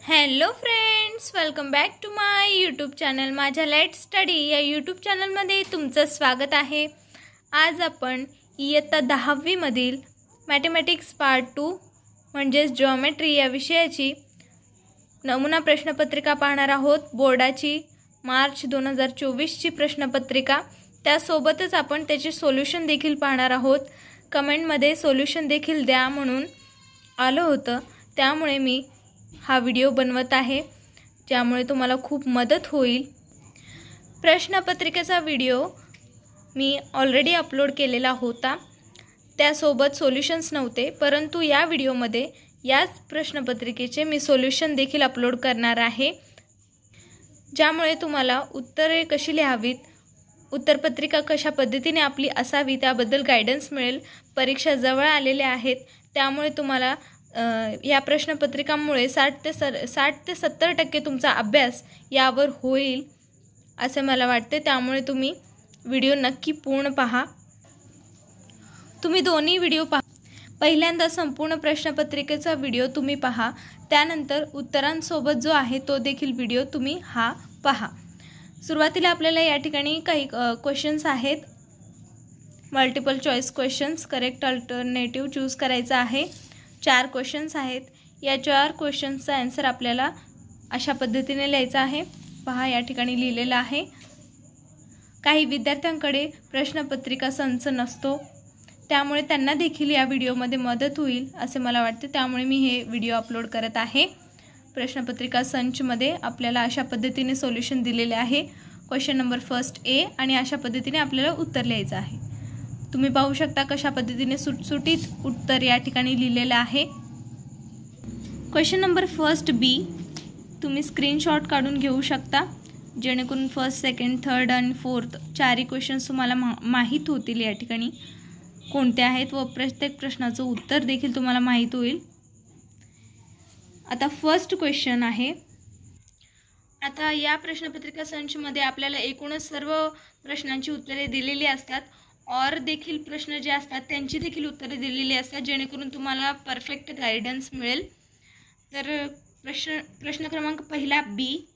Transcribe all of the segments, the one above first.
Hello friends, welcome back to my YouTube channel. माझ्या let's study या YouTube चॅनलमध्ये तुमचं स्वागत आहे. आज आपण इयत्ता 10वी मधील मॅथमॅटिक्स पार्ट 2 म्हणजेच जिओमेट्री या विषयाची नमुना प्रश्नपत्रिका पाहणार आहोत. बोर्डाची मार्च 2024ची प्रश्नपत्रिका. त्यासोबतच आपण त्याचे सोल्युशन देखील पाहणार आहोत. कमेंटमध्ये सोल्युशन देखील द्या म्हणून आलं होतं, त्यामुळे मी हा व्हिडिओ बनवत आहे, ज्यामुळे तुम्हाला खूप मदत होईल. प्रश्नपत्रिकेचा व्हिडिओ मी ऑलरेडी अपलोड केलेला होता, त्यासोबत सोल्युशन्स नव्हते, परंतु या व्हिडिओमध्ये याच प्रश्नपत्रिकेचे मी सोल्युशन देखील अपलोड करणार आहे, ज्यामुळे तुम्हाला उत्तरे कशी लिहावीत, उत्तरपत्रिका कशा पद्धतीने आपली असावी त्याबद्दल गायडन्स मिळेल. परीक्षा जवळ आलेल्या आहेत, त्यामुळे तुम्हाला या प्रश्नपत्रिकांमुळे 60 ते 70% तुमचा अभ्यास यावर होईल असे मला वाटते. त्यामुळे तुम्ही व्हिडिओ नक्की पूर्ण पहा. तुम्ही दोन्ही व्हिडिओ पहा. पहिल्यांदा संपूर्ण प्रश्नपत्रिकेचा व्हिडिओ तुम्ही पहा, त्यानंतर उत्तरांसोबत जो आहे तो देखील व्हिडिओ तुम्ही पहा. सुरुवातीला आपल्याला या ठिकाणी काही क्वेश्चन्स आहेत. Multiple choice questions, correct alternative choose करायचा आहे. 4 क्वेश्चन्स आहेत. या 4 क्वेश्चन्सचा आन्सर आपल्याला अशा पद्धतीने लिहायचा आहे. पहा, या ठिकाणी लिहिलेलं आहे. काही विद्यार्थ्यांकडे प्रश्नपत्रिका संच नसतो, त्यामुळे त्यांना देखील या व्हिडिओमध्ये मदत होईल असे मला वाटते, त्यामुळे मी हे व्हिडिओ अपलोड करत आहे. प्रश्नपत्रिका संचमध्ये आपल्याला अशा पद्धतीने सोल्युशन दिलेले आहे. क्वेश्चन नंबर फर्स्ट ए आणि अशा पद्धतीने आपल्याला उत्तर लिहायचं आहे. तुम्ही पाहू शकता कशा पद्धतीने सुटसुटीत उत्तर या ठिकाणी लिहिलेलं आहे. क्वेश्चन नंबर फर्स्ट बी तुम्ही स्क्रीनशॉट काढून घेऊ शकता, जेणेकरून फर्स्ट, सेकंड, थर्ड आणि फोर्थ 4ही क्वेश्चन्स तुम्हाला माहीत होतील या ठिकाणी कोणते आहेत, व प्रत्येक प्रश्नाचं उत्तर देखील तुम्हाला माहीत होईल. आता फर्स्ट क्वेश्चन आहे. आता या प्रश्नपत्रिका संचमध्ये आपल्याला एकूणच सर्व प्रश्नांची उत्तरे दिलेली असतात. और देखील प्रश्न जे असतात त्यांची देखील उत्तरे दिलेली असतात, जेणेकरून तुम्हाला परफेक्ट गायडन्स मिळेल. तर प्रश्न क्रमांक पहिला बी,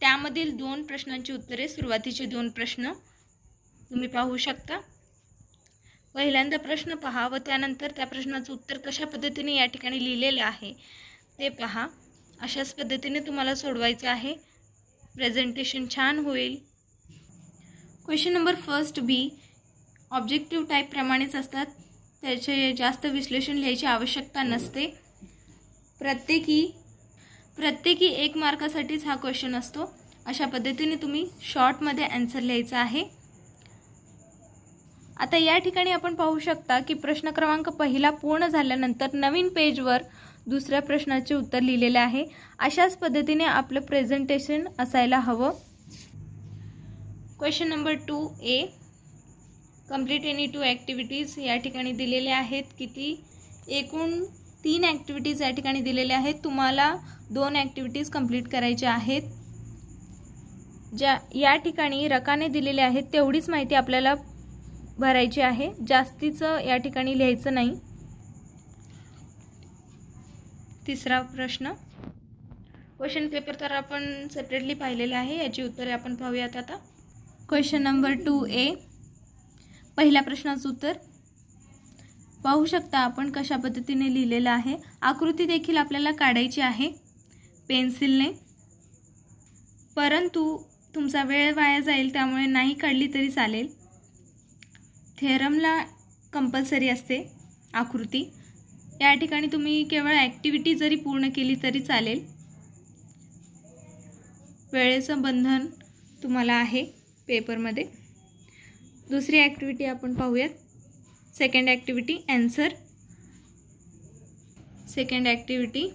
त्यामधील 2 प्रश्नांची उत्तरे, सुरुवातीचे 2 प्रश्न तुम्ही पाहू शकता. पहिल्यांदा प्रश्न पहा व त्यानंतर त्या प्रश्नाचं उत्तर कशा पद्धतीने या ठिकाणी लिहिलेलं आहे ते पहा. अशाच पद्धतीने तुम्हाला सोडवायचं आहे. प्रेझेंटेशन छान होईल. क्वेश्चन नंबर फर्स्ट बी ऑब्जेक्टिव्ह टाईप प्रमाणेच असतात, त्याचे जास्त विश्लेषण लिहायची आवश्यकता नसते. प्रत्येकी 1 मार्कासाठीच हा क्वेश्चन असतो. अशा पद्धतीने तुम्ही शॉर्टमध्ये आन्सर लिहायचा आहे. आता या ठिकाणी आपण पाहू शकता की प्रश्न क्रमांक पहिला पूर्ण झाल्यानंतर नवीन पेजवर दुसऱ्या प्रश्नाचे उत्तर लिहिलेले आहे. अशाच पद्धतीने आपलं प्रेझेंटेशन असायला हवं. क्वेश्चन नंबर 2 ए, कंप्लीट एनी 2 ॲक्टिव्हिटीज या ठिकाणी दिलेल्या आहेत. किती? एकूण 3 ॲक्टिव्हिटीज या ठिकाणी दिलेल्या आहेत. तुम्हाला 2 ॲक्टिव्हिटीज कंप्लीट करायच्या आहेत. या ठिकाणी रकाने दिलेले आहेत तेवढीच माहिती आपल्याला भरायची आहे, जास्तीचं या ठिकाणी लिहायचं नाही. तिसरा प्रश्न, क्वेश्चन पेपर तर आपण सेपरेटली पाहिलेलं आहे, याची उत्तरे आपण पाहूयात आता. क्वेश्चन नंबर 2 ए, पहिल्या प्रश्नाचं उत्तर पाहू शकता आपण कशा पद्धतीने लिहिलेलं आहे. आकृती देखील आपल्याला काढायची आहे पेन्सिलने, परंतु तुमचा वेळ वाया जाईल, त्यामुळे नाही काढली तरी चालेल. थेरमला कंपल्सरी असते आकृती. या ठिकाणी तुम्ही केवळ ॲक्टिव्हिटी जरी पूर्ण केली तरी चालेल. वेळेचं बंधन तुम्हाला आहे पेपरमध्ये. दुसरी ॲक्टिव्हिटी आपण पाहूयात. Second activity answer. Second activity.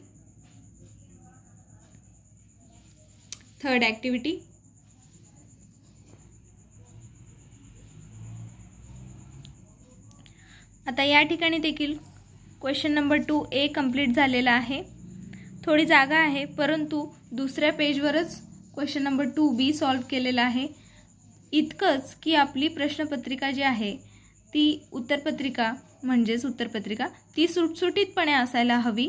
Third activity. आता या ठिकाणी देखील क्वेश्चन नंबर 2 ए कंप्लीट झालेला आहे. थोडी जागा आहे, परंतु दुसऱ्या पेजवरच क्वेश्चन नंबर 2 बी सॉल्व केलेला आहे. इतकंच की आपली प्रश्नपत्रिका जी आहे ती उत्तरपत्रिका ती सुटसुटीतपणे असायला हवी,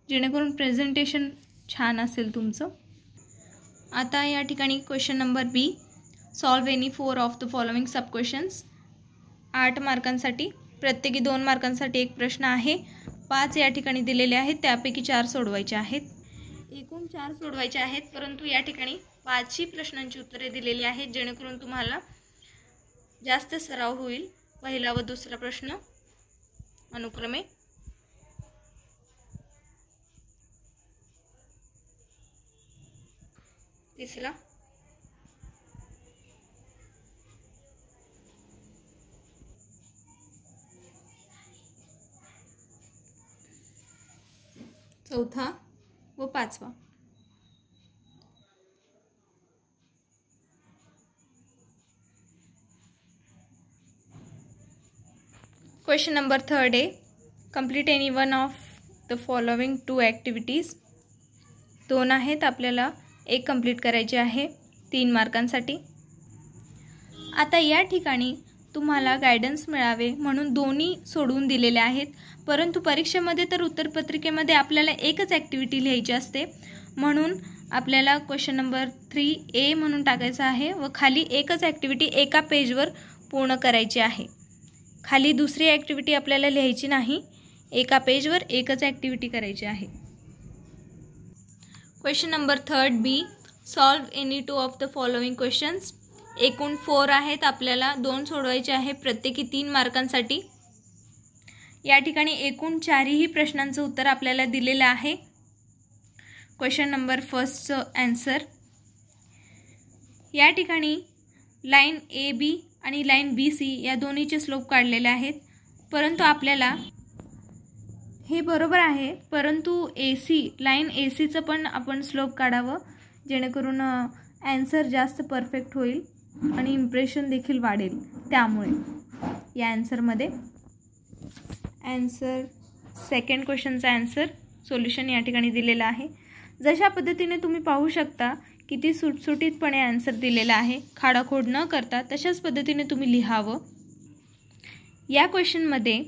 जेणेकरून प्रेझेंटेशन छान असेल तुमचं. आता या ठिकाणी question number B, solve any 4 of the following sub questions. 8 मार्कांसाठी, प्रत्येकी 2 मार्कांसाठी एक प्रश्न आहे. 5 या ठिकाणी दिलेले आहेत, त्यापैकी 4 सोडवायचे आहेत. एकूण 4 सोडवायचे आहेत, परंतु या ठिकाणी 5ही प्रश्नांची उत्तरे दिलेली आहेत, जेणेकरून तुम्हाला जास्त सराव होईल. पहिला व दुसरा प्रश्न अनुक्रमे. तिसरा, चौथा व 5वा. क्वेश्चन नंबर 3 आहे, complete any one of the following 2 activities. 2 आहेत, आपल्याला एक कंप्लीट करायचे आहे 3 मार्कांसाठी. आता या ठिकाणी तुम्हाला गायडन्स मिळावे म्हणून दोन्ही सोडवून दिलेले आहेत, परंतु परीक्षेमध्ये तर उत्तरपत्रिकेमध्ये आपल्याला एकच ॲक्टिव्हिटी लिहायची असते, म्हणून आपल्याला क्वेश्चन नंबर 3A म्हणून टाकायचं आहे व खाली एकच ॲक्टिव्हिटी एका पेजवर पूर्ण करायची आहे. खाली दुसरी ॲक्टिव्हिटी आपल्याला लिहायची नाही, एका पेजवर एकच ॲक्टिव्हिटी करायची आहे. Question number 3B, solve any 2 of the following questions. एकूण 4 आहेत, आपल्याला 2 सोडवायचे आहे, प्रत्येकी 3 मार्कांसाठी. या ठिकाणी एकूण 4ही प्रश्नांचं उत्तर आपल्याला दिलेलं आहे. क्वेश्चन नंबर 1चं ॲन्सर. या ठिकाणी लाईन AB आणि लाईन BC या दोन्हीचे स्लोप काढलेले आहेत, परंतु आपल्याला हे बरोबर आहे, परंतु लाईन ACचं पण आपण स्लोप काढावं, जेणेकरून ॲन्सर जास्त परफेक्ट होईल आणि इम्प्रेशन देखील वाढेल. त्यामुळे या ॲन्सरमध्ये सेकंड क्वेश्चनचा ॲन्सर सोल्युशन या ठिकाणी दिलेलं आहे. जशा पद्धतीने तुम्ही पाहू शकता किती सुटसुटीतपणे ॲन्सर दिलेला आहे, खाडाखोड न करता तशाच पद्धतीने तुम्ही लिहावं. या क्वेश्चनमध्ये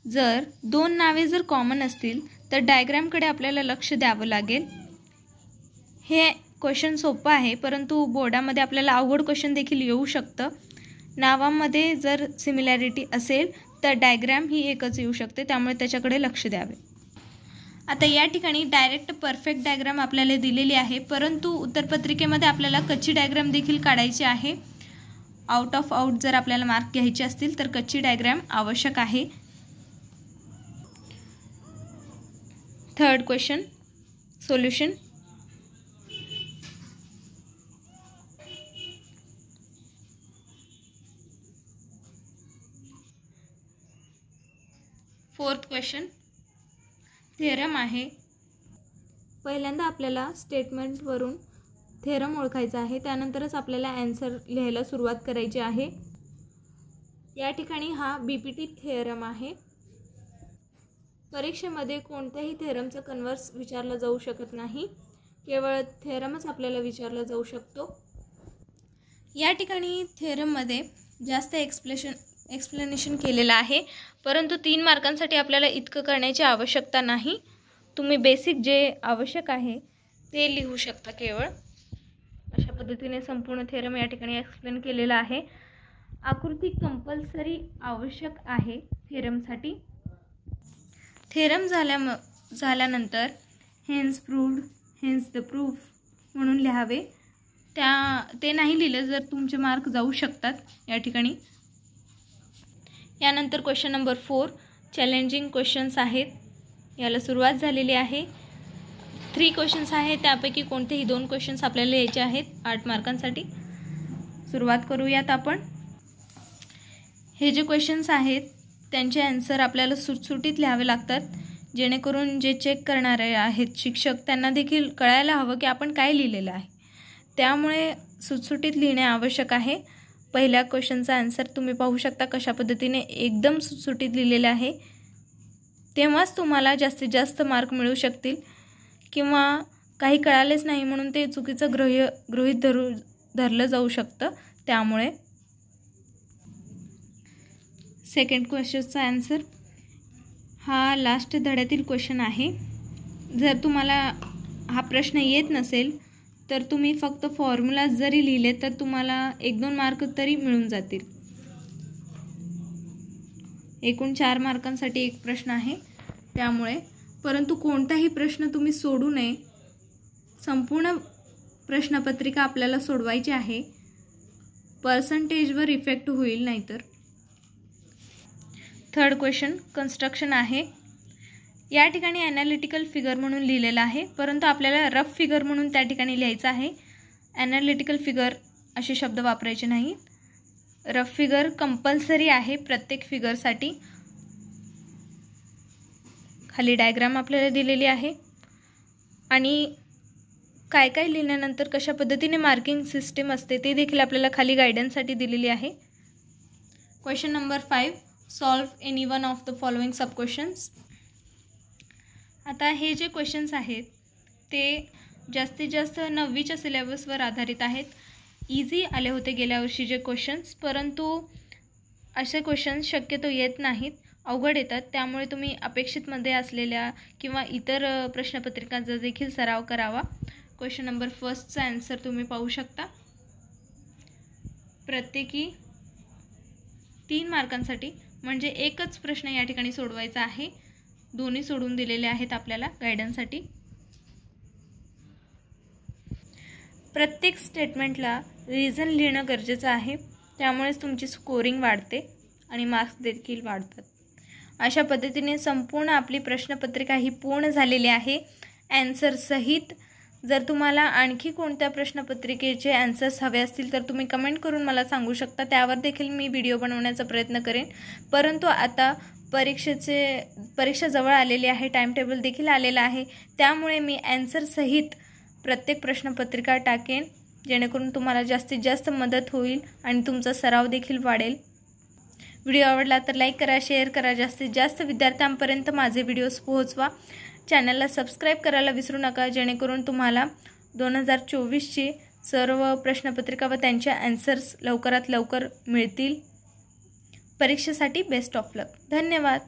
जर 2 नावे जर कॉमन असतील तर डायग्रामकडे आपल्याला लक्ष द्यावं लागेल. हे क्वेश्चन सोपं आहे, परंतु बोर्डामध्ये आपल्याला अवघड क्वेश्चन देखील येऊ शकतं. नावामध्ये जर सिमिलॅरिटी असेल तर डायग्राम ही एकच येऊ शकते, त्यामुळे त्याच्याकडे लक्ष द्यावे. आता या ठिकाणी डायरेक्ट परफेक्ट डायग्राम आपल्याला दिलेली आहे, परंतु उत्तरपत्रिकेमध्ये आपल्याला कच्ची डायग्राम देखील काढायची आहे. आउट ऑफ आउट जर आपल्याला मार्क घ्यायचे असतील तर कच्ची डायग्राम आवश्यक आहे. Third question solution. Fourth question theorem आहे. पहिल्यांदा आपल्याला स्टेटमेंटवरून थेरम ओळखायचा आहे, त्यानंतरच आपल्याला ॲन्सर लिहायला सुरुवात करायची आहे. या ठिकाणी हा BPT थेरम आहे. परीक्षेमध्ये कोणत्याही थेरमचं कन्वर्स विचारलं जाऊ शकत नाही, केवळ थेरमच आपल्याला विचारला जाऊ शकतो. या ठिकाणी थेरममध्ये जास्त एक्सप्लेनेशन केलेलं आहे, परंतु 3 मार्कांसाठी आपल्याला इतकं करण्याची आवश्यकता नाही. तुम्ही बेसिक जे आवश्यक आहे ते लिहू शकता केवळ. अशा पद्धतीने संपूर्ण थेरम या ठिकाणी एक्सप्लेन केलेला आहे. आकृती कंपल्सरी आवश्यक आहे थेरमसाठी. थेरम झाल्यानंतर hence proved, hence the proof म्हणून लिहावे. ते नाही लिहिलं जर तुमचे मार्क जाऊ शकतात या ठिकाणी. यानंतर क्वेश्चन नंबर 4 चॅलेंजिंग क्वेश्चन्स आहेत. याला सुरुवात झालेली आहे. 3 क्वेश्चन्स आहेत, त्यापैकी कोणतेही 2 क्वेश्चन्स आपल्याला लिहायचे आहेत 8 मार्कांसाठी. सुरुवात करूयात आपण. हे जे क्वेश्चन्स आहेत त्यांचे आन्सर आपल्याला सुटसुटीत लिहावे लागतात, जेणेकरून जे चेक करणारे आहेत शिक्षक त्यांना देखील कळायला हवं की आपण काय लिहिलेलं आहे. त्यामुळे सुटसुटीत लिहिणे आवश्यक आहे. पहिल्या क्वेश्चनचा आन्सर तुम्ही पाहू शकता कशा पद्धतीने एकदम सुटसुटीत लिहिलेलं आहे. तेव्हाच तुम्हाला जास्तीत जास्त मार्क मिळू शकतील, किंवा काही कळालेच नाही म्हणून ते चुकीचं गृहीत धरलं जाऊ शकतं. त्यामुळे सेकंड क्वेश्चनचा आन्सर हा लास्ट धड्यातील क्वेश्चन आहे. जर तुम्हाला हा प्रश्न येत नसेल तर तुम्ही फक्त फॉर्म्युला जरी लिहिले तर तुम्हाला 1-2 मार्क तरी मिळून जातील. एकूण 4 मार्कांसाठी एक प्रश्न आहे त्यामुळे. परंतु कोणताही प्रश्न तुम्ही सोडू नये. संपूर्ण प्रश्नपत्रिका आपल्याला सोडवायची आहे. पर्सेंटेजवर इफेक्ट होईल नाहीतर. थर्ड क्वेश्चन कन्स्ट्रक्शन आहे. या ठिकाणी ॲनालिटिकल फिगर म्हणून लिहिलेलं आहे, परंतु आपल्याला रफ फिगर म्हणून त्या ठिकाणी लिहायचं आहे. ॲनालिटिकल फिगर असे शब्द वापरायचे नाही. रफ फिगर कंपल्सरी आहे प्रत्येक फिगरसाठी. खाली डायग्राम आपल्याला दिलेली आहे आणि काय काय लिहिल्यानंतर कशा पद्धतीने मार्किंग सिस्टीम असते ते देखील आपल्याला खाली गायडन्ससाठी दिलेली आहे. Question number 5, solve any one of the following sub questions. आता हे जे क्वेश्चन्स आहेत ते जास्तीत जास्त 9वीच्या सिलेबसवर आधारित आहेत. इझी आले होते गेल्या वर्षीचे क्वेश्चन्स, परंतु असे क्वेश्चन्स शक्यतो येत नाहीत, अवघड येतात. त्यामुळे तुम्ही अपेक्षितमध्ये असलेल्या किंवा इतर प्रश्नपत्रिकांचा देखील सराव करावा. क्वेश्चन नंबर 1चा आन्सर तुम्ही पाहू शकता. प्रत्येकी 3 मार्कांसाठी म्हणजे एकच प्रश्न या ठिकाणी सोडवायचा आहे. दोन्ही सोडून दिलेले आहेत आपल्याला गायडन्ससाठी. प्रत्येक स्टेटमेंटला रिझन लिहिणं गरजेचं आहे, त्यामुळेच तुमची स्कोरिंग वाढते आणि मार्क्स देखील वाढतात. अशा पद्धतीने संपूर्ण आपली प्रश्नपत्रिका ही पूर्ण झालेली आहे ॲन्सर सहित. जर तुम्हाला आणखी कोणत्या प्रश्नपत्रिकेचे ॲन्सर्स हवे असतील तर तुम्ही कमेंट करून मला सांगू शकता. त्यावर देखील मी व्हिडिओ बनवण्याचा प्रयत्न करेन. परंतु आता परीक्षा जवळ आलेली आहे, टाइम टेबल देखील आलेला आहे, त्यामुळे मी ॲन्सर सहित प्रत्येक प्रश्नपत्रिका टाकेन, जेणेकरून तुम्हाला जास्तीत जास्त मदत होईल आणि तुमचा सराव देखील वाढेल. व्हिडिओ आवडला तर लाईक करा, शेअर करा, जास्तीत जास्त विद्यार्थ्यांपर्यंत माझे व्हिडिओज पोहोचवा. चॅनलला सबस्क्राईब करायला विसरू नका, जेणेकरून तुम्हाला 2024ची सर्व प्रश्नपत्रिका व त्यांच्या ॲन्सर्स लवकरात लवकर मिळतील. परीक्षेसाठी बेस्ट ऑफ लक. धन्यवाद.